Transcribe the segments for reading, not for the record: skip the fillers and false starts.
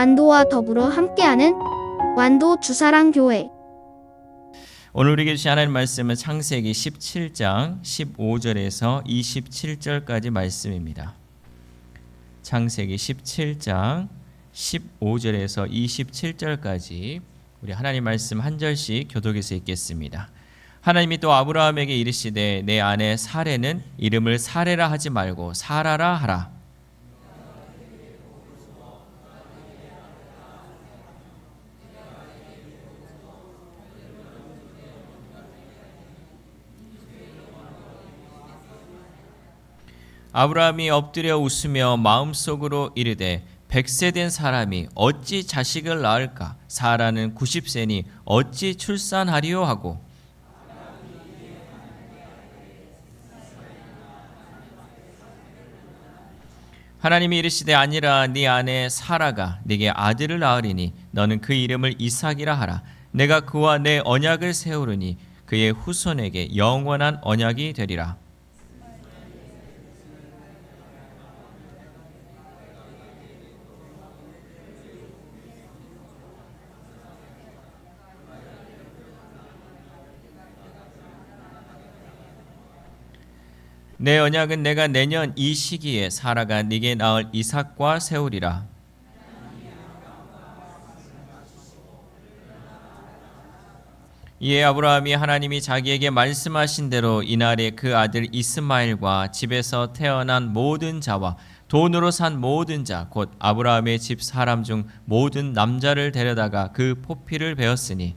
완도와 더불어 함께하는 완도 주사랑교회. 오늘 우리에게 주신 하나님 말씀은 창세기 17장 15절에서 27절까지 말씀입니다. 창세기 17장 15절에서 27절까지 우리 하나님 말씀 한 절씩 교독해서 읽겠습니다. 하나님이 또 아브라함에게 이르시되 내 아내 사레는 이름을 사레라 하지 말고 사라라 하라. 아브라함이 엎드려 웃으며 마음속으로 이르되 100세 된 사람이 어찌 자식을 낳을까? 사라는 90세니 어찌 출산하리요 하고 하나님이 이르시되 아니라 네 아내 사라가 네게 아들을 낳으리니 너는 그 이름을 이삭이라 하라. 내가 그와 내 언약을 세우리니 그의 후손에게 영원한 언약이 되리라. 내 언약은 내가 내년 이 시기에 사라가 네게 낳을 이삭과 세우리라. 이에 아브라함이 하나님이 자기에게 말씀하신 대로 이날에 그 아들 이스마엘과 집에서 태어난 모든 자와 돈으로 산 모든 자 곧 아브라함의 집 사람 중 모든 남자를 데려다가 그 포피를 베었으니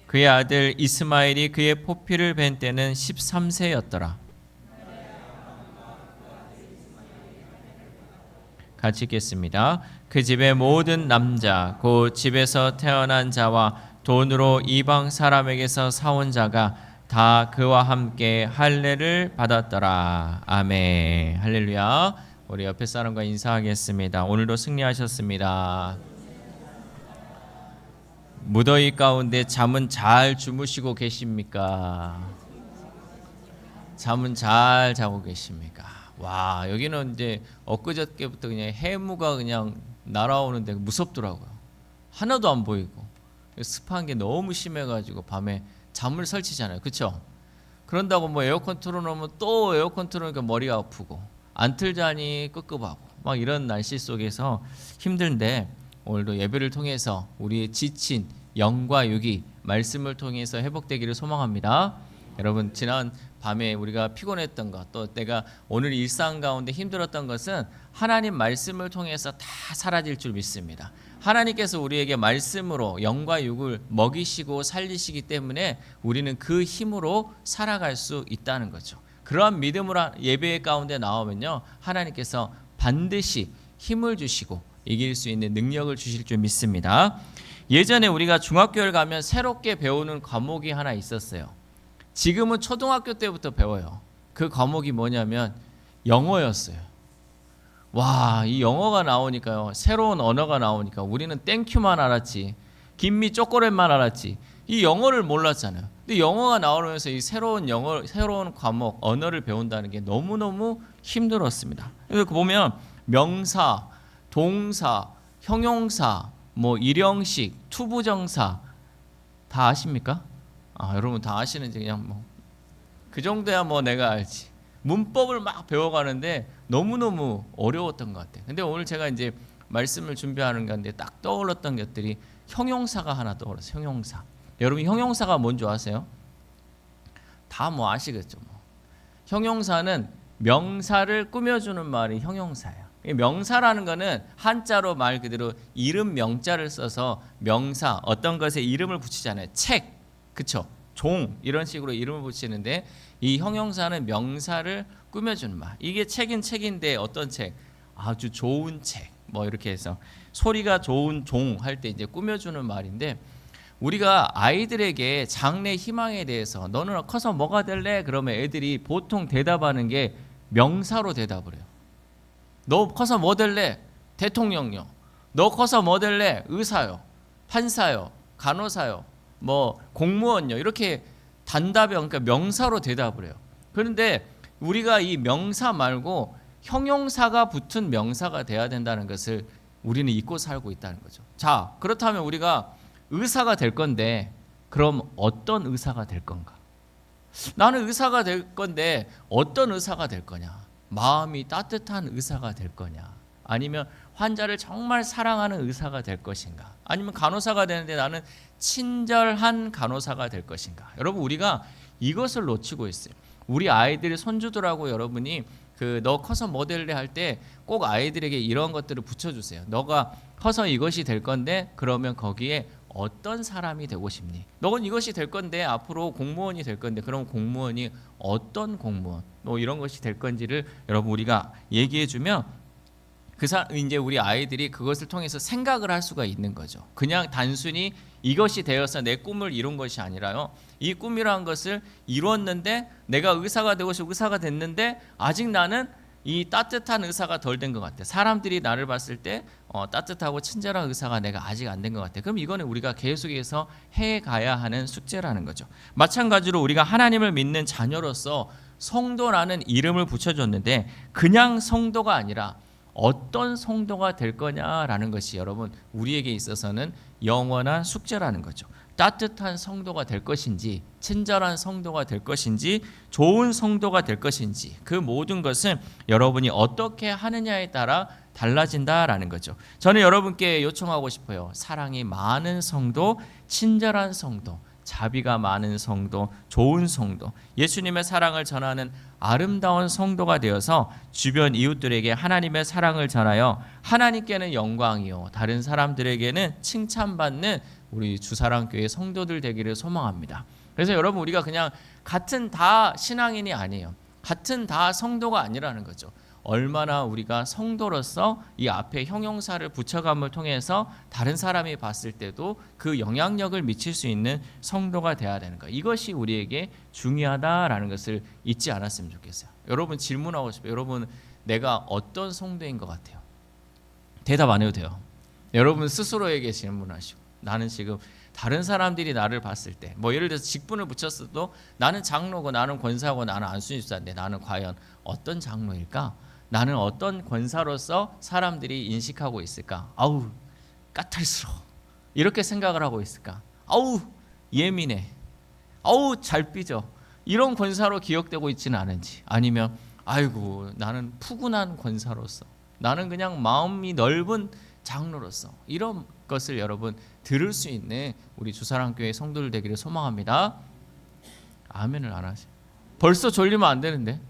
그의 아들 이스마엘이 그의 포피를 벤 때는 13세였더라. 같이 읽겠습니다. 그 집의 모든 남자 곧 집에서 태어난 자와 돈으로 이방 사람에게서 사온 자가 다 그와 함께 할례를 받았더라. 아멘. 할렐루야. 우리 옆에 사람과 인사하겠습니다. 오늘도 승리하셨습니다. 무더위 가운데 잠은 잘 주무시고 계십니까? 잠은 잘 자고 계십니까? 와, 여기는 이제 엊그저께부터 그냥 해무가 그냥 날아오는데 무섭더라고요. 하나도 안 보이고 습한 게 너무 심해가지고 밤에 잠을 설치잖아요. 그렇죠? 그런다고 뭐 에어컨 틀어놓으면 또 에어컨 틀어놓으니까 머리가 아프고 안 틀자니 끄끄하고 막 이런 날씨 속에서 힘든데 오늘도 예배를 통해서 우리의 지친 영과 육이 말씀을 통해서 회복되기를 소망합니다. 여러분 지난 밤에 우리가 피곤했던 것 또 내가 오늘 일상 가운데 힘들었던 것은 하나님 말씀을 통해서 다 사라질 줄 믿습니다. 하나님께서 우리에게 말씀으로 영과 육을 먹이시고 살리시기 때문에 우리는 그 힘으로 살아갈 수 있다는 거죠. 그러한 믿음으로 예배 가운데 나오면요 하나님께서 반드시 힘을 주시고 이길 수 있는 능력을 주실 줄 믿습니다. 예전에 우리가 중학교를 가면 새롭게 배우는 과목이 하나 있었어요. 지금은 초등학교 때부터 배워요. 그 과목이 뭐냐면 영어였어요. 와, 이 영어가 나오니까요. 새로운 언어가 나오니까 우리는 땡큐만 알았지. 김미 초콜릿만 알았지. 이 영어를 몰랐잖아요. 근데 영어가 나오면서 이 새로운 과목, 언어를 배운다는 게 너무너무 힘들었습니다. 그래서 보면 명사, 동사, 형용사, 뭐 일형식, 투부정사 다 아십니까? 여러분 다 아시는지 그냥 뭐 그 정도야 뭐 내가 알지. 문법을 막 배워가는데 너무너무 어려웠던 것 같아요. 근데 오늘 제가 이제 말씀을 준비하는 건데 딱 떠올랐던 것들이 형용사가 하나 떠올랐어요. 형용사. 여러분 형용사가 뭔지 아세요? 다 뭐 아시겠죠. 뭐. 형용사는 명사를 꾸며주는 말이 형용사예요. 명사라는 거는 한자로 말 그대로 이름 명자를 써서 명사 어떤 것에 이름을 붙이잖아요. 책, 그쵸? 종 이런 식으로 이름을 붙이는데 이 형용사는 명사를 꾸며주는 말. 이게 책인 책인데 어떤 책? 아주 좋은 책. 뭐 이렇게 해서 소리가 좋은 종 할 때 이제 꾸며주는 말인데 우리가 아이들에게 장래 희망에 대해서 너는 커서 뭐가 될래? 그러면 애들이 보통 대답하는 게 명사로 대답을 해요. 너 커서 뭐 될래? 대통령요. 너 커서 뭐 될래? 의사요. 판사요. 간호사요. 뭐 공무원요. 이렇게 단답형 그러니까 명사로 대답을 해요. 그런데 우리가 이 명사 말고 형용사가 붙은 명사가 돼야 된다는 것을 우리는 잊고 살고 있다는 거죠. 자, 그렇다면 우리가 의사가 될 건데 그럼 어떤 의사가 될 건가? 나는 의사가 될 건데 어떤 의사가 될 거냐? 마음이 따뜻한 의사가 될 거냐? 아니면 환자를 정말 사랑하는 의사가 될 것인가? 아니면 간호사가 되는데 나는 친절한 간호사가 될 것인가? 여러분, 우리가 이것을 놓치고 있어요. 우리 아이들이 손주들하고 여러분이 너 커서 뭐 될래 할 때 꼭 아이들에게 이런 것들을 붙여주세요. 너가 커서 이것이 될 건데 그러면 거기에 어떤 사람이 되고 싶니? 너는 이것이 될 건데 앞으로 공무원이 될 건데 그럼 공무원이 어떤 공무원? 뭐 이런 것이 될 건지를 여러분 우리가 얘기해주면 이제 우리 아이들이 그것을 통해서 생각을 할 수가 있는 거죠. 그냥 단순히 이것이 되어서 내 꿈을 이룬 것이 아니라요. 이 꿈이라는 것을 이루었는데 내가 의사가 되고 싶어 의사가 됐는데 아직 나는 이 따뜻한 의사가 덜 된 것 같아. 사람들이 나를 봤을 때 따뜻하고 친절한 의사가 내가 아직 안 된 것 같아. 그럼 이거는 우리가 계속해서 해가야 하는 숙제라는 거죠. 마찬가지로 우리가 하나님을 믿는 자녀로서 성도라는 이름을 붙여줬는데 그냥 성도가 아니라 어떤 성도가 될 거냐라는 것이 여러분 우리에게 있어서는 영원한 숙제라는 거죠. 따뜻한 성도가 될 것인지 친절한 성도가 될 것인지 좋은 성도가 될 것인지 그 모든 것은 여러분이 어떻게 하느냐에 따라 달라진다라는 거죠. 저는 여러분께 요청하고 싶어요. 사랑이 많은 성도, 친절한 성도, 자비가 많은 성도, 좋은 성도, 예수님의 사랑을 전하는 아름다운 성도가 되어서 주변 이웃들에게 하나님의 사랑을 전하여 하나님께는 영광이요 다른 사람들에게는 칭찬받는 우리 주사랑교회 성도들 되기를 소망합니다. 그래서 여러분 우리가 그냥 같은 다 신앙인이 아니에요. 같은 다 성도가 아니라는 거죠. 얼마나 우리가 성도로서 이 앞에 형용사를 붙여감을 통해서 다른 사람이 봤을 때도 그 영향력을 미칠 수 있는 성도가 돼야 되는 거. 이것이 우리에게 중요하다라는 것을 잊지 않았으면 좋겠어요. 여러분 질문하고 싶어요. 여러분 내가 어떤 성도인 것 같아요? 대답 안 해도 돼요. 여러분 스스로에게 질문하시고 나는 지금 다른 사람들이 나를 봤을 때 뭐 예를 들어서 직분을 붙였어도 나는 장로고 나는 권사고 나는 안수집사인데 나는 과연 어떤 장로일까? 나는 어떤 권사로서 사람들이 인식하고 있을까? 아우 까탈스러워 이렇게 생각을 하고 있을까? 아우 예민해 아우 잘 삐져 이런 권사로 기억되고 있지는 않은지 아니면 아이고 나는 푸근한 권사로서 나는 그냥 마음이 넓은 장로로서 이런 것을 여러분 들을 수 있는 우리 주사랑교회 성도들 되기를 소망합니다. 아멘을 안 하세요. 벌써 졸리면 안 되는데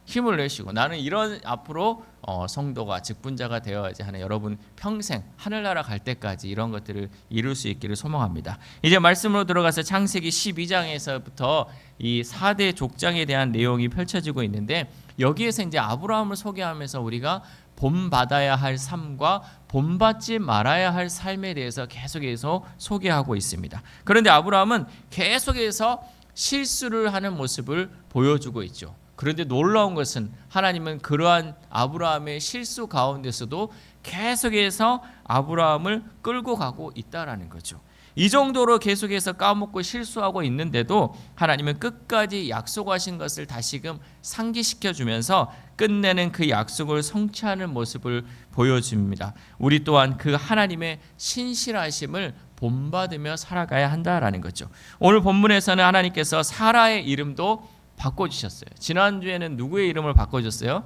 힘을 내시고 나는 이런 앞으로 성도가 직분자가 되어야지 하는 여러분 평생 하늘나라 갈 때까지 이런 것들을 이룰 수 있기를 소망합니다. 이제 말씀으로 들어가서 창세기 12장에서부터 이 4대 족장에 대한 내용이 펼쳐지고 있는데 여기에서 이제 아브라함을 소개하면서 우리가 본받아야 할 삶과 본받지 말아야 할 삶에 대해서 계속해서 소개하고 있습니다. 그런데 아브라함은 계속해서 실수를 하는 모습을 보여주고 있죠. 그런데 놀라운 것은 하나님은 그러한 아브라함의 실수 가운데서도 계속해서 아브라함을 끌고 가고 있다라는 거죠. 이 정도로 계속해서 까먹고 실수하고 있는데도 하나님은 끝까지 약속하신 것을 다시금 상기시켜 주면서 끝내는 그 약속을 성취하는 모습을 보여줍니다. 우리 또한 그 하나님의 신실하심을 본받으며 살아가야 한다라는 거죠. 오늘 본문에서는 하나님께서 사라의 이름도 바꿔주셨어요. 지난주에는 누구의 이름을 바꿔줬어요?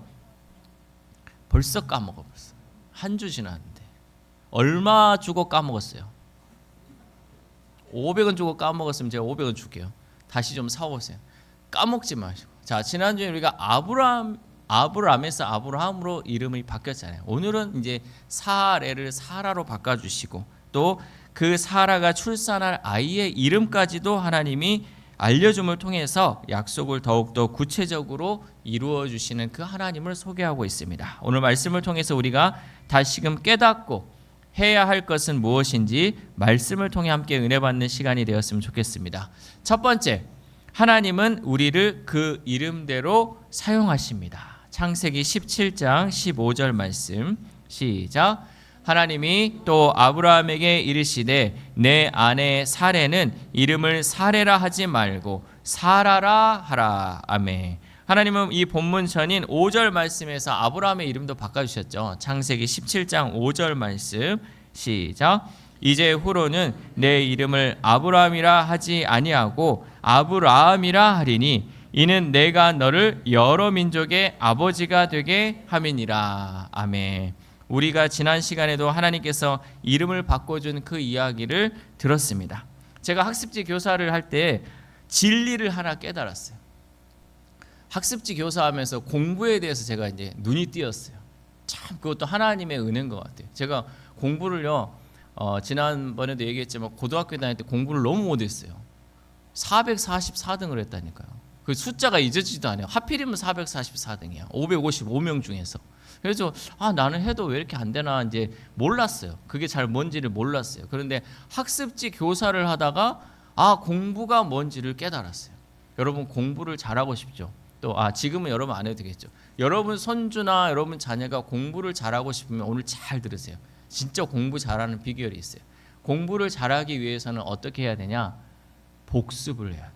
벌써 까먹어버렸어요. 한 주 지났는데 얼마 주고 까먹었어요? 500원 주고 까먹었으면 제가 500원 줄게요. 다시 좀 사오세요. 까먹지 마시고. 자, 지난주에 우리가 아브람에서 아브라함으로 이름이 바뀌었잖아요. 오늘은 이제 사레를 사라로 바꿔주시고 또 그 사라가 출산할 아이의 이름까지도 하나님이 알려줌을 통해서 약속을 더욱더 구체적으로 이루어 주시는 그 하나님을 소개하고 있습니다. 오늘 말씀을 통해서 우리가 다시금 깨닫고 해야 할 것은 무엇인지 말씀을 통해 함께 은혜 받는 시간이 되었으면 좋겠습니다. 첫 번째, 하나님은 우리를 그 이름대로 사용하십니다. 창세기 17장 15절 말씀 시작. 하나님이 또 아브라함에게 이르시되 내 아내 사레는 이름을 사레라 하지 말고 사라라 하라. 아멘. 하나님은 이 본문 전인 5절 말씀에서 아브라함의 이름도 바꿔주셨죠. 창세기 17장 5절 말씀 시작. 이제 후로는 내 이름을 아브라함이라 하지 아니하고 아브라함이라 하리니 이는 내가 너를 여러 민족의 아버지가 되게 함이니라. 아멘. 우리가 지난 시간에도 하나님께서 이름을 바꿔준 그 이야기를 들었습니다. 제가 학습지 교사를 할 때 진리를 하나 깨달았어요. 학습지 교사하면서 공부에 대해서 제가 이제 눈이 띄었어요. 참 그것도 하나님의 은혜인 것 같아요. 제가 공부를요, 지난번에도 얘기했지만 고등학교 다닐 때 공부를 너무 못했어요. 444등을 했다니까요. 그 숫자가 잊어지지도 않아요. 하필이면 444등이야. 555명 중에서. 그래서 나는 해도 왜 이렇게 안 되나 이제 몰랐어요. 그게 잘 뭔지를 몰랐어요. 그런데 학습지 교사를 하다가 공부가 뭔지를 깨달았어요. 여러분 공부를 잘하고 싶죠? 또 지금은 여러분 안 해도 되겠죠. 여러분 손주나 여러분 자녀가 공부를 잘하고 싶으면 오늘 잘 들으세요. 진짜 공부 잘하는 비결이 있어요. 공부를 잘하기 위해서는 어떻게 해야 되냐? 복습을 해야 돼요.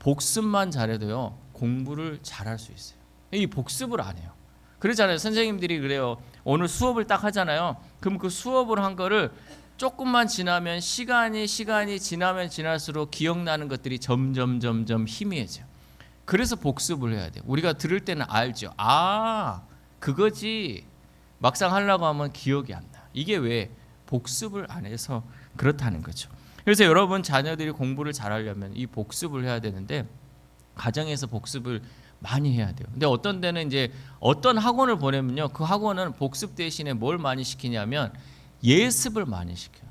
복습만 잘해도요 공부를 잘할 수 있어요. 이 복습을 안 해요. 그러잖아요. 선생님들이 그래요. 오늘 수업을 딱 하잖아요. 그럼 그 수업을 한 거를 조금만 지나면 시간이 지나면 지날수록 기억나는 것들이 점점 희미해져요. 그래서 복습을 해야 돼요. 우리가 들을 때는 알죠. 그거지. 막상 하려고 하면 기억이 안 나. 이게 왜? 복습을 안 해서 그렇다는 거죠. 그래서 여러분 자녀들이 공부를 잘하려면 이 복습을 해야 되는데 가정에서 복습을 많이 해야 돼요. 근데 어떤 데는 이제 어떤 학원을 보내면요, 그 학원은 복습 대신에 뭘 많이 시키냐면 예습을 많이 시켜요.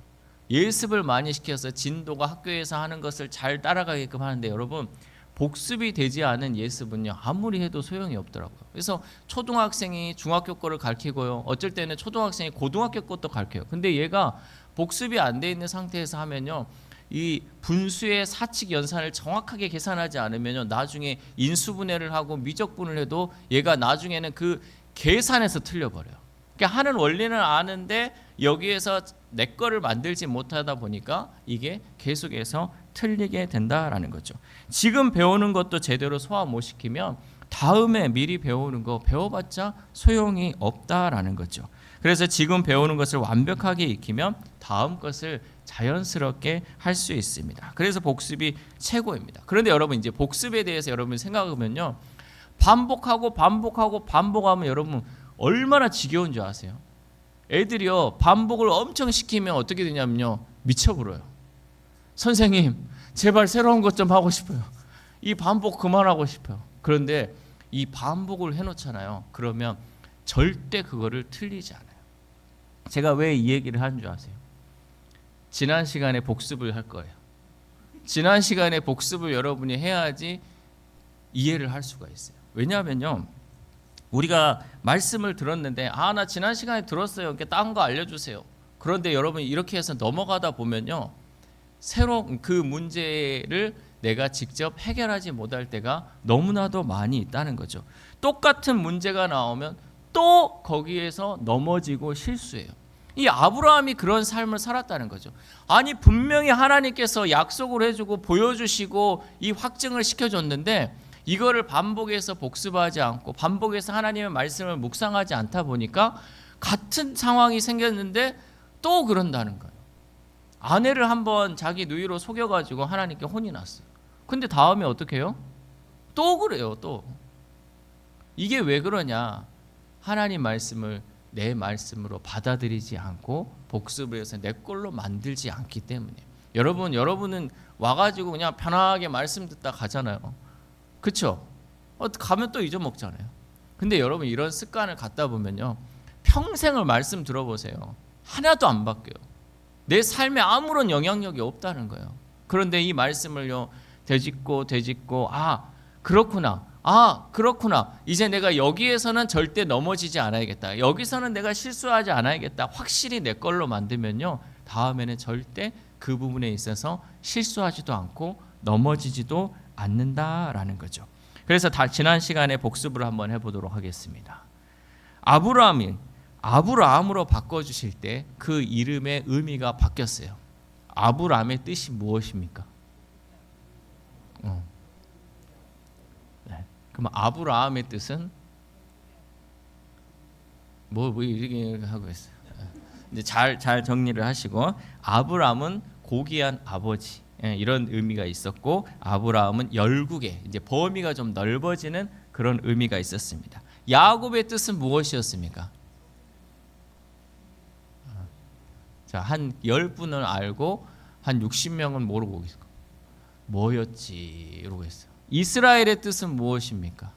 예습을 많이 시켜서 진도가 학교에서 하는 것을 잘 따라가게끔 하는데 여러분 복습이 되지 않은 예습은요 아무리 해도 소용이 없더라고요. 그래서 초등학생이 중학교 거를 가르치고요, 어쩔 때는 초등학생이 고등학교 것도 가르쳐요. 근데 얘가 복습이 안 돼 있는 상태에서 하면요 이 분수의 사칙 연산을 정확하게 계산하지 않으면요 나중에 인수분해를 하고 미적분을 해도 얘가 나중에는 그 계산에서 틀려버려요. 그러니까 하는 원리는 아는데 여기에서 내 거를 만들지 못하다 보니까 이게 계속해서 틀리게 된다라는 거죠. 지금 배우는 것도 제대로 소화 못 시키면 다음에 미리 배우는 거 배워봤자 소용이 없다라는 거죠. 그래서 지금 배우는 것을 완벽하게 익히면 다음 것을 자연스럽게 할 수 있습니다. 그래서 복습이 최고입니다. 그런데 여러분 이제 복습에 대해서 여러분 생각하면요 반복하면 여러분 얼마나 지겨운 줄 아세요? 애들이요 반복을 엄청 시키면 어떻게 되냐면요 미쳐버려요. 선생님 제발 새로운 것 좀 하고 싶어요. 이 반복 그만하고 싶어요. 그런데 이 반복을 해놓잖아요. 그러면 절대 그거를 틀리지 않아요. 제가 왜 이 얘기를 하는 줄 아세요? 지난 시간에 복습을 할 거예요. 지난 시간에 복습을 여러분이 해야지 이해를 할 수가 있어요. 왜냐하면요 우리가 말씀을 들었는데 나 지난 시간에 들었어요. 이렇게 딴 거 알려주세요. 그런데 여러분 이렇게 해서 넘어가다 보면요 새로운 그 문제를 내가 직접 해결하지 못할 때가 너무나도 많이 있다는 거죠. 똑같은 문제가 나오면 또 거기에서 넘어지고 실수해요. 이 아브라함이 그런 삶을 살았다는 거죠. 아니 분명히 하나님께서 약속을 해주고 보여주시고 이 확증을 시켜줬는데 이거를 반복해서 복습하지 않고 반복해서 하나님의 말씀을 묵상하지 않다 보니까 같은 상황이 생겼는데 또 그런다는 거예요. 아내를 한번 자기 누이로 속여가지고 하나님께 혼이 났어요. 근데 다음에 어떻게 해요? 또 그래요. 또 이게 왜 그러냐? 하나님 말씀을 내 말씀으로 받아들이지 않고 복습을 해서 내 걸로 만들지 않기 때문에. 여러분은 와가지고 그냥 편하게 말씀 듣다 가잖아요. 그렇죠? 가면 또 잊어먹잖아요. 근데 여러분 이런 습관을 갖다 보면요 평생을 말씀 들어보세요. 하나도 안 바뀌어요. 내 삶에 아무런 영향력이 없다는 거예요. 그런데 이 말씀을요 되짚고 그렇구나. 이제 내가 여기에서는 절대 넘어지지 않아야겠다. 여기서는 내가 실수하지 않아야겠다. 확실히 내 걸로 만들면요 다음에는 절대 그 부분에 있어서 실수하지도 않고 넘어지지도 않는다라는 거죠. 그래서 지난 시간에 복습을 한번 해보도록 하겠습니다. 아브라함으로 바꿔주실 때 그 이름의 의미가 바뀌었어요. 아브라함의 뜻이 무엇입니까? 그럼 아브라함의 뜻은 뭐 이렇게 하고 있어요. 이제 잘 정리를 하시고, 아브라함은 고귀한 아버지, 이런 의미가 있었고, 아브라함은 열국의 이제 범위가 좀 넓어지는 그런 의미가 있었습니다. 야곱의 뜻은 무엇이었습니까? 자, 한 10분을 알고 한 60명은 모르고 있고 뭐였지 이러고 있어요. 이스라엘의 뜻은 무엇입니까?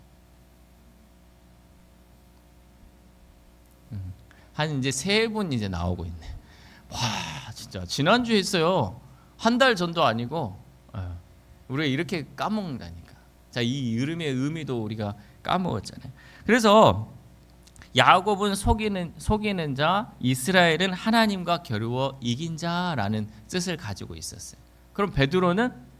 한 이제 3분 이제 나오고 있네. 와, 진짜 지난주에 했어요. 한 달 전도 아니고. 우리가 이렇게 까먹는다니까. 자, 이 이름의 의미도 우리가 까먹었잖아요. 그래서 야곱은 속이는 자, 이스라엘은 하나님과 겨루어 이긴 자라는 뜻을 가지고 있었어요. 그럼 베드로는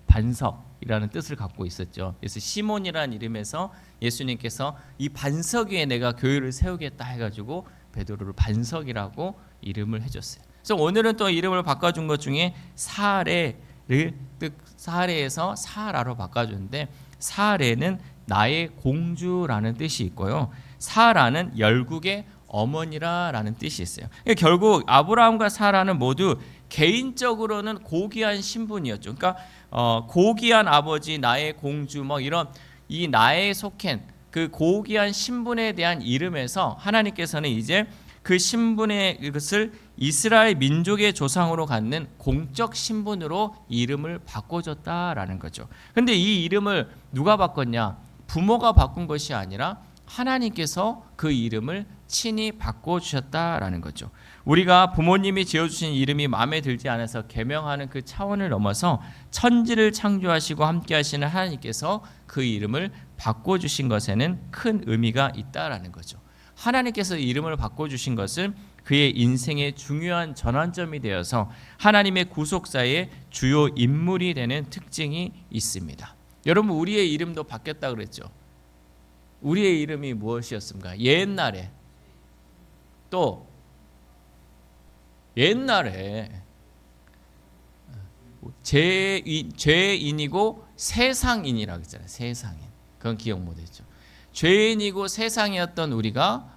반석이라는 뜻을 갖고 있었죠. 그래서 시몬이라는 이름에서 예수님께서 이 반석 위에 내가 교회를 세우겠다 해가지고 베드로를 반석이라고 이름을 해줬어요. 그래서 오늘은 또 이름을 바꿔준 것 중에 사레에서 사라로 바꿔줬는데, 사레는 나의 공주라는 뜻이 있고요, 사라는 열국의 어머니라는 뜻이 있어요. 결국 아브라함과 사라는 모두 개인적으로는 고귀한 신분이었죠. 그러니까 고귀한 아버지, 나의 공주, 뭐 이런 이 나에 속한 그 고귀한 신분에 대한 이름에서 하나님께서는 이제 그 신분의 것을 이스라엘 민족의 조상으로 갖는 공적 신분으로 이름을 바꿔줬다라는 거죠. 근데 이 이름을 누가 바꿨냐? 부모가 바꾼 것이 아니라 하나님께서 그 이름을 친히 바꿔주셨다라는 거죠. 우리가 부모님이 지어주신 이름이 마음에 들지 않아서 개명하는 그 차원을 넘어서 천지를 창조하시고 함께하시는 하나님께서 그 이름을 바꿔주신 것에는 큰 의미가 있다라는 거죠. 하나님께서 이름을 바꿔주신 것은 그의 인생의 중요한 전환점이 되어서 하나님의 구속사의 주요 인물이 되는 특징이 있습니다. 여러분, 우리의 이름도 바뀌었다 그랬죠. 우리의 이름이 무엇이었습니까? 옛날에 죄인이고 세상인이라고 했잖아요. 세상인. 그건 기억 못했죠. 죄인이고 세상이었던 우리가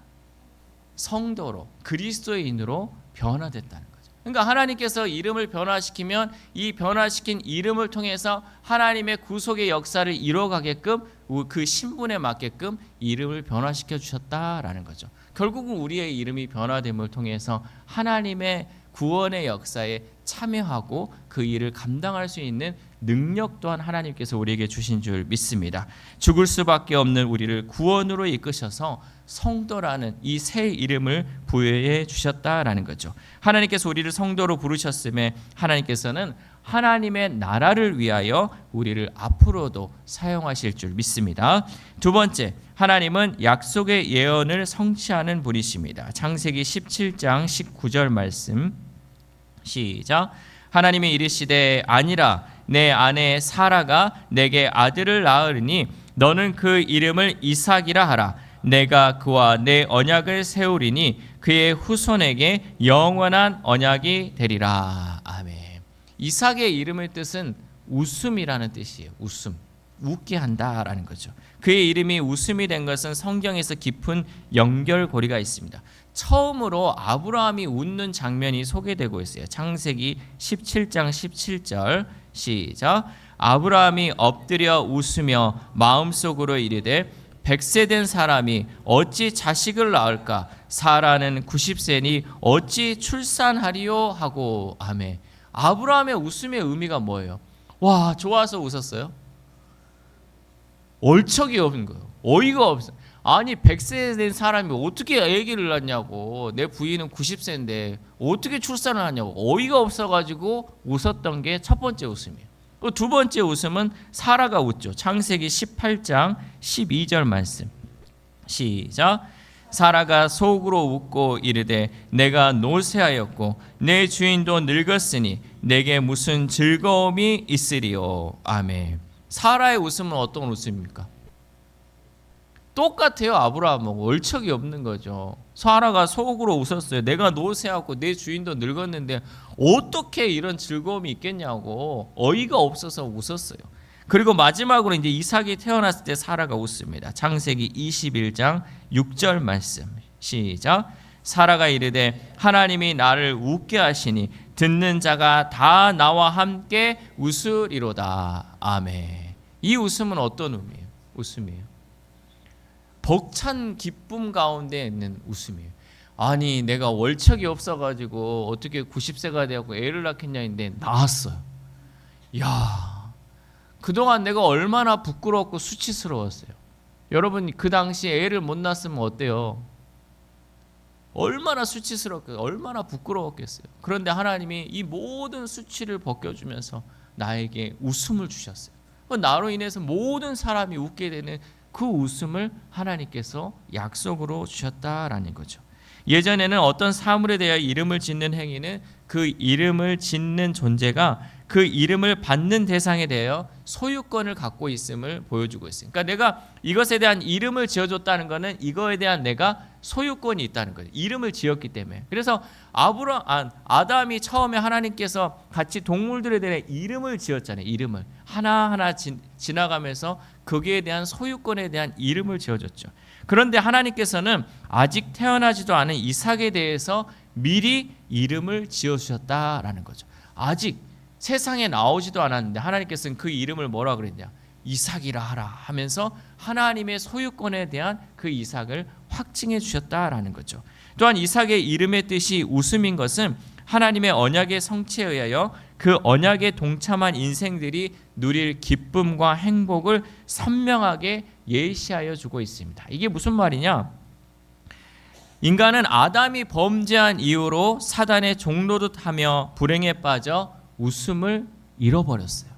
성도로, 그리스도인으로 변화됐다는 거죠. 그러니까 하나님께서 이름을 변화시키면 이 변화시킨 이름을 통해서 하나님의 구속의 역사를 이뤄가게끔, 그 신분에 맞게끔 이름을 변화시켜 주셨다라는 거죠. 결국은 우리의 이름이 변화됨을 통해서 하나님의 구원의 역사에 참여하고 그 일을 감당할 수 있는 능력 또한 하나님께서 우리에게 주신 줄 믿습니다. 죽을 수밖에 없는 우리를 구원으로 이끄셔서 성도라는 이 새 이름을 부여해 주셨다라는 거죠. 하나님께서 우리를 성도로 부르셨음에 하나님께서는 하나님의 나라를 위하여 우리를 앞으로도 사용하실 줄 믿습니다. 두 번째, 하나님은 약속의 예언을 성취하는 분이십니다. 창세기 17장 19절 말씀 시작. 하나님이 이르시되 아니라 내 아내 사라가 내게 아들을 낳으리니 너는 그 이름을 이삭이라 하라. 내가 그와 내 언약을 세우리니 그의 후손에게 영원한 언약이 되리라. 아멘. 이삭의 이름의 뜻은 웃음이라는 뜻이에요. 웃음, 웃게 한다라는 거죠. 그의 이름이 웃음이 된 것은 성경에서 깊은 연결고리가 있습니다. 처음으로 아브라함이 웃는 장면이 소개되고 있어요. 창세기 17장 17절 시작. 아브라함이 엎드려 웃으며 마음속으로 이르되 100세 된 사람이 어찌 자식을 낳을까? 사라는 90세니 어찌 출산하리요? 하고. 아멘. 아브라함의 웃음의 의미가 뭐예요? 와, 좋아서 웃었어요? 얼척이 없는 거예요. 어이가 없어요. 아니, 100세 된 사람이 어떻게 아기를 낳냐고. 내 부인은 90세인데 어떻게 출산을 하냐고. 어이가 없어가지고 웃었던 게 첫 번째 웃음이에요. 두 번째 웃음은 사라가 웃죠. 창세기 18장 12절 말씀 시작. 사라가 속으로 웃고 이르되 내가 노쇠하였고 내 주인도 늙었으니 내게 무슨 즐거움이 있으리요. 아멘. 사라의 웃음은 어떤 웃음입니까? 똑같아요. 아브라함하고 얼척이 없는 거죠. 사라가 속으로 웃었어요. 내가 노쇠하고 내 주인도 늙었는데 어떻게 이런 즐거움이 있겠냐고 어이가 없어서 웃었어요. 그리고 마지막으로 이제 이삭이 태어났을 때 사라가 웃습니다. 창세기 21장 6절 말씀 시작. 사라가 이르되 하나님이 나를 웃게 하시니 듣는 자가 다 나와 함께 웃으리로다. 아멘. 이 웃음은 어떤 웃음이에요? 벅찬 기쁨 가운데 있는 웃음이에요. 아니 내가 월척이 없어가지고 어떻게 90세가 되었고 애를 낳겠냐인데 낳았어요. 야, 그동안 내가 얼마나 부끄럽고 수치스러웠어요. 여러분 그 당시 애를 못 낳았으면 어때요? 얼마나 수치스럽고 얼마나 부끄러웠겠어요. 그런데 하나님이 이 모든 수치를 벗겨주면서 나에게 웃음을 주셨어요. 나로 인해서 모든 사람이 웃게 되는 그 웃음을 하나님께서 약속으로 주셨다라는 거죠. 예전에는 어떤 사물에 대하여 이름을 짓는 행위는 그 이름을 짓는 존재가 그 이름을 받는 대상에 대하여 소유권을 갖고 있음을 보여주고 있어요. 그러니까 내가 이것에 대한 이름을 지어줬다는 것은 이거에 대한 내가 소유권이 있다는 거예요. 이름을 지었기 때문에. 그래서 아담이 처음에 하나님께서 같이 동물들에 대해 이름을 지었잖아요. 이름을 하나하나 지나가면서 거기에 대한 소유권에 대한 이름을 지어줬죠. 그런데 하나님께서는 아직 태어나지도 않은 이삭에 대해서 미리 이름을 지어주셨다라는 거죠. 아직 세상에 나오지도 않았는데 하나님께서는 그 이름을 뭐라 그랬냐? 이삭이라 하라 하면서 하나님의 소유권에 대한 그 이삭을 확증해 주셨다라는 거죠. 또한 이삭의 이름의 뜻이 웃음인 것은 하나님의 언약의 성취에 의하여 그 언약에 동참한 인생들이 누릴 기쁨과 행복을 선명하게 예시하여 주고 있습니다. 이게 무슨 말이냐? 인간은 아담이 범죄한 이후로 사단의 종노릇하며 불행에 빠져 웃음을 잃어버렸어요.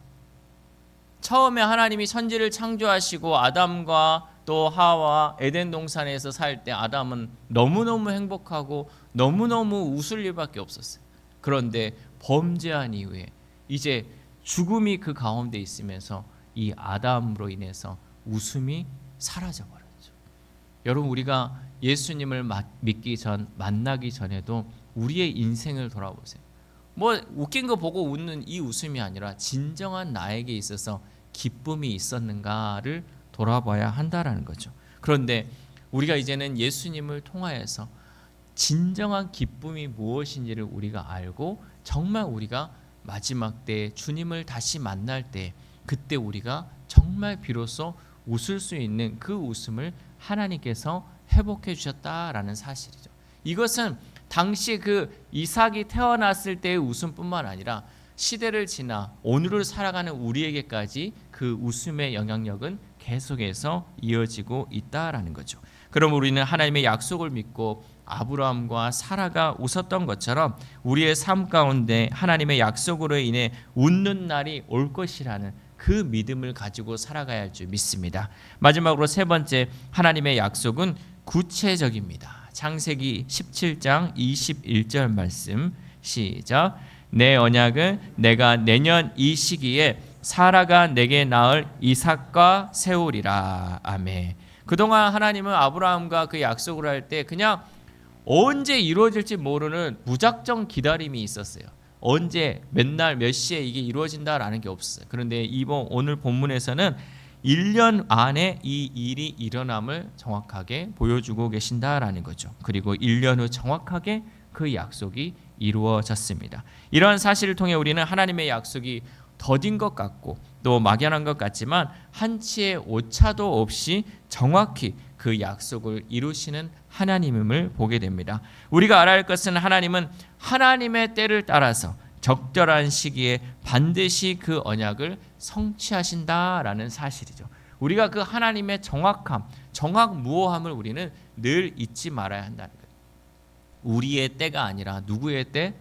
처음에 하나님이 천지를 창조하시고 아담과 또 하와 에덴 동산에서 살 때 아담은 너무너무 행복하고 너무너무 웃을 일밖에 없었어요. 그런데 범죄한 이후에 이제 죽음이 그 가운데 있으면서 이 아담으로 인해서 웃음이 사라져버렸죠. 여러분 우리가 예수님을 만나기 전에도 우리의 인생을 돌아보세요. 뭐 웃긴 거 보고 웃는 이 웃음이 아니라 진정한 나에게 있어서 기쁨이 있었는가를 돌아봐야 한다라는 거죠. 그런데 우리가 이제는 예수님을 통하여서 진정한 기쁨이 무엇인지를 우리가 알고 정말 우리가 마지막 때 주님을 다시 만날 때 그때 우리가 정말 비로소 웃을 수 있는 그 웃음을 하나님께서 회복해 주셨다라는 사실이죠. 이것은 당시 그 이삭이 태어났을 때의 웃음뿐만 아니라 시대를 지나 오늘을 살아가는 우리에게까지 그 웃음의 영향력은 계속해서 이어지고 있다라는 거죠. 그럼 우리는 하나님의 약속을 믿고 아브라함과 사라가 웃었던 것처럼 우리의 삶 가운데 하나님의 약속으로 인해 웃는 날이 올 것이라는 그 믿음을 가지고 살아가야 할 줄 믿습니다. 마지막으로 세 번째, 하나님의 약속은 구체적입니다. 창세기 17장 21절 말씀 시작. 내 언약은 내가 내년 이 시기에 사라가 내게 낳을 이삭과 세우리라. 아멘. 그동안 하나님은 아브라함과 그 약속을 할 때 그냥 언제 이루어질지 모르는 무작정 기다림이 있었어요. 언제 맨날 몇 시에 이게 이루어진다라는 게 없어요. 그런데 오늘 본문에서는 1년 안에 이 일이 일어남을 정확하게 보여주고 계신다라는 거죠. 그리고 1년 후 정확하게 그 약속이 이루어졌습니다. 이러한 사실을 통해 우리는 하나님의 약속이 더딘 것 같고 또 막연한 것 같지만 한치의 오차도 없이 정확히 그 약속을 이루시는 하나님임을 보게 됩니다. 우리가 알아야 할 것은 하나님은 하나님의 때를 따라서 적절한 시기에 반드시 그 언약을 성취하신다라는 사실이죠. 우리가 그 하나님의 정확함, 정확무오함을 우리는 늘 잊지 말아야 한다는 거예요. 우리의 때가 아니라 누구의 때?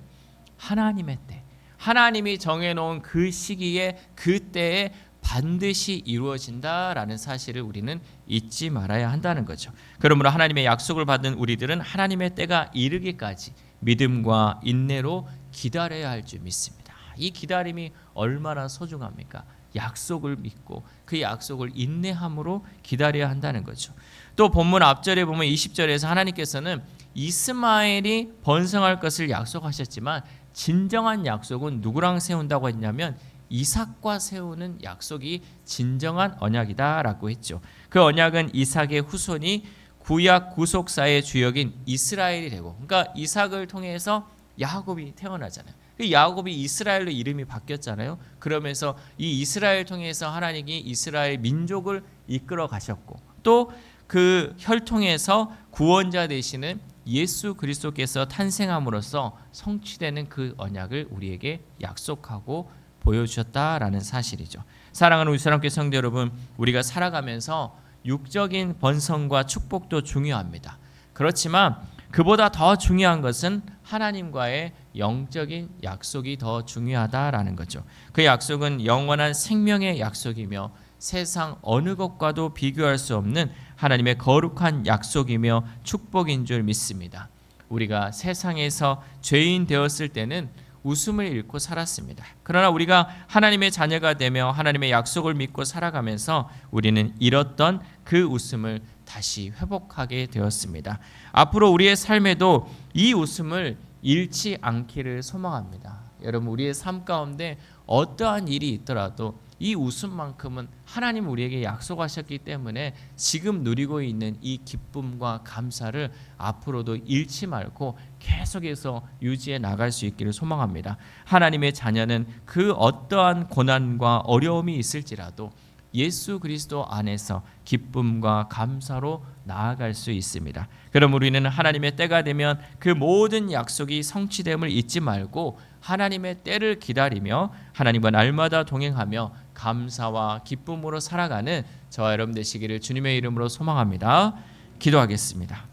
하나님의 때. 하나님이 정해놓은 그 시기에 그 때에 반드시 이루어진다라는 사실을 우리는 잊지 말아야 한다는 거죠. 그러므로 하나님의 약속을 받은 우리들은 하나님의 때가 이르기까지 믿음과 인내로 기다려야 할 줄 믿습니다. 이 기다림이 얼마나 소중합니까? 약속을 믿고 그 약속을 인내함으로 기다려야 한다는 거죠. 또 본문 앞절에 보면 20절에서 하나님께서는 이스마엘이 번성할 것을 약속하셨지만 진정한 약속은 누구랑 세운다고 했냐면 이삭과 세우는 약속이 진정한 언약이다라고 했죠. 그 언약은 이삭의 후손이 구약 구속사의 주역인 이스라엘이 되고, 그러니까 이삭을 통해서 야곱이 태어나잖아요. 그 야곱이 이스라엘로 이름이 바뀌었잖아요. 그러면서 이 이스라엘 통해서 하나님이 이스라엘 민족을 이끌어 가셨고, 또 그 혈통에서 구원자 되시는 예수 그리스도께서 탄생함으로써 성취되는 그 언약을 우리에게 약속하고 보여주셨다라는 사실이죠. 사랑하는 우리 사랑교회 성도 여러분, 우리가 살아가면서 육적인 번성과 축복도 중요합니다. 그렇지만 그보다 더 중요한 것은 하나님과의 영적인 약속이 더 중요하다라는 거죠. 그 약속은 영원한 생명의 약속이며 세상 어느 것과도 비교할 수 없는 하나님의 거룩한 약속이며 축복인 줄 믿습니다. 우리가 세상에서 죄인 되었을 때는 웃음을 잃고 살았습니다. 그러나 우리가 하나님의 자녀가 되며 하나님의 약속을 믿고 살아가면서 우리는 잃었던 그 웃음을 다시 회복하게 되었습니다. 앞으로 우리의 삶에도 이 웃음을 잃지 않기를 소망합니다. 여러분, 우리의 삶 가운데 어떠한 일이 있더라도 이 웃음만큼은 하나님 우리에게 약속하셨기 때문에 지금 누리고 있는 이 기쁨과 감사를 앞으로도 잃지 말고 계속해서 유지해 나갈 수 있기를 소망합니다. 하나님의 자녀는 그 어떠한 고난과 어려움이 있을지라도 예수 그리스도 안에서 기쁨과 감사로 나아갈 수 있습니다. 그럼 우리는 하나님의 때가 되면 그 모든 약속이 성취됨을 잊지 말고 하나님의 때를 기다리며 하나님과 날마다 동행하며 감사와 기쁨으로 살아가는 저와 여러분 되시기를 주님의 이름으로 소망합니다. 기도하겠습니다.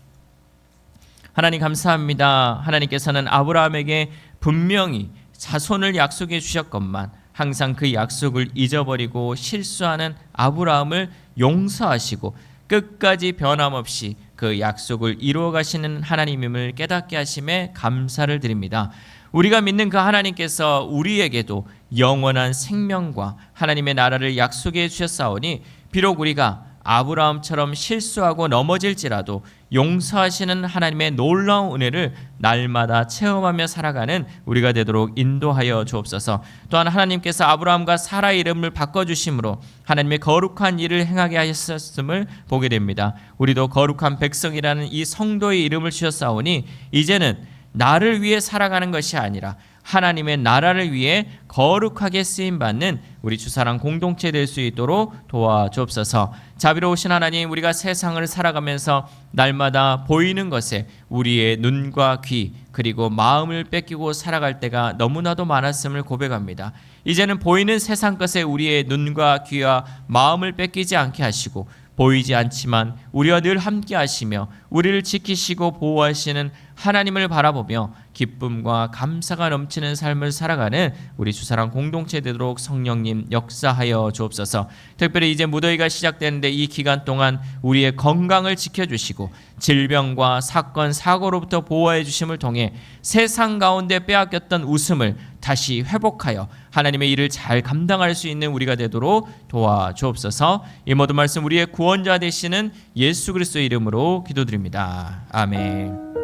하나님 감사합니다. 하나님께서는 아브라함에게 분명히 자손을 약속해 주셨건만 항상 그 약속을 잊어버리고 실수하는 아브라함을 용서하시고 끝까지 변함없이 그 약속을 이루어 가시는 하나님임을 깨닫게 하심에 감사를 드립니다. 우리가 믿는 그 하나님께서 우리에게도 영원한 생명과 하나님의 나라를 약속해 주셨사오니 비록 우리가 아브라함처럼 실수하고 넘어질지라도 용서하시는 하나님의 놀라운 은혜를 날마다 체험하며 살아가는 우리가 되도록 인도하여 주옵소서. 또한 하나님께서 아브라함과 사라의 이름을 바꿔주심으로 하나님의 거룩한 일을 행하게 하셨음을 보게 됩니다. 우리도 거룩한 백성이라는 이 성도의 이름을 주셨사오니 이제는 나를 위해 살아가는 것이 아니라 하나님의 나라를 위해 거룩하게 쓰임받는 우리 주사랑 공동체 될 수 있도록 도와주옵소서. 자비로우신 하나님, 우리가 세상을 살아가면서 날마다 보이는 것에 우리의 눈과 귀 그리고 마음을 뺏기고 살아갈 때가 너무나도 많았음을 고백합니다. 이제는 보이는 세상 것에 우리의 눈과 귀와 마음을 뺏기지 않게 하시고 보이지 않지만 우리와 늘 함께 하시며 우리를 지키시고 보호하시는 하나님을 바라보며 기쁨과 감사가 넘치는 삶을 살아가는 우리 주사랑 공동체 되도록 성령님 역사하여 주옵소서. 특별히 이제 무더위가 시작되는데 이 기간 동안 우리의 건강을 지켜주시고 질병과 사건 사고로부터 보호해 주심을 통해 세상 가운데 빼앗겼던 웃음을 다시 회복하여 하나님의 일을 잘 감당할 수 있는 우리가 되도록 도와주옵소서. 이 모든 말씀 우리의 구원자 되시는 예수 그리스도의 이름으로 기도드립니다. 아멘.